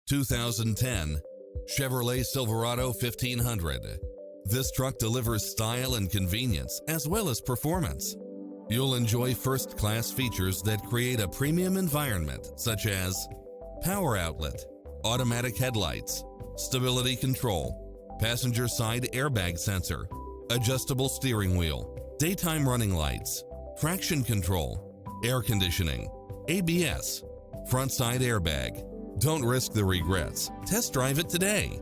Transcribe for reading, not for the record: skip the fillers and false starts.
2010 Chevrolet Silverado 1500. This truck delivers style and convenience as well as performance. You'll enjoy first-class features that create a premium environment, such as power outlet, automatic headlights, stability control, passenger side airbag sensor, adjustable steering wheel, daytime running lights, traction control, air conditioning, ABS, front side airbag. Don't risk the regrets. Test drive it today.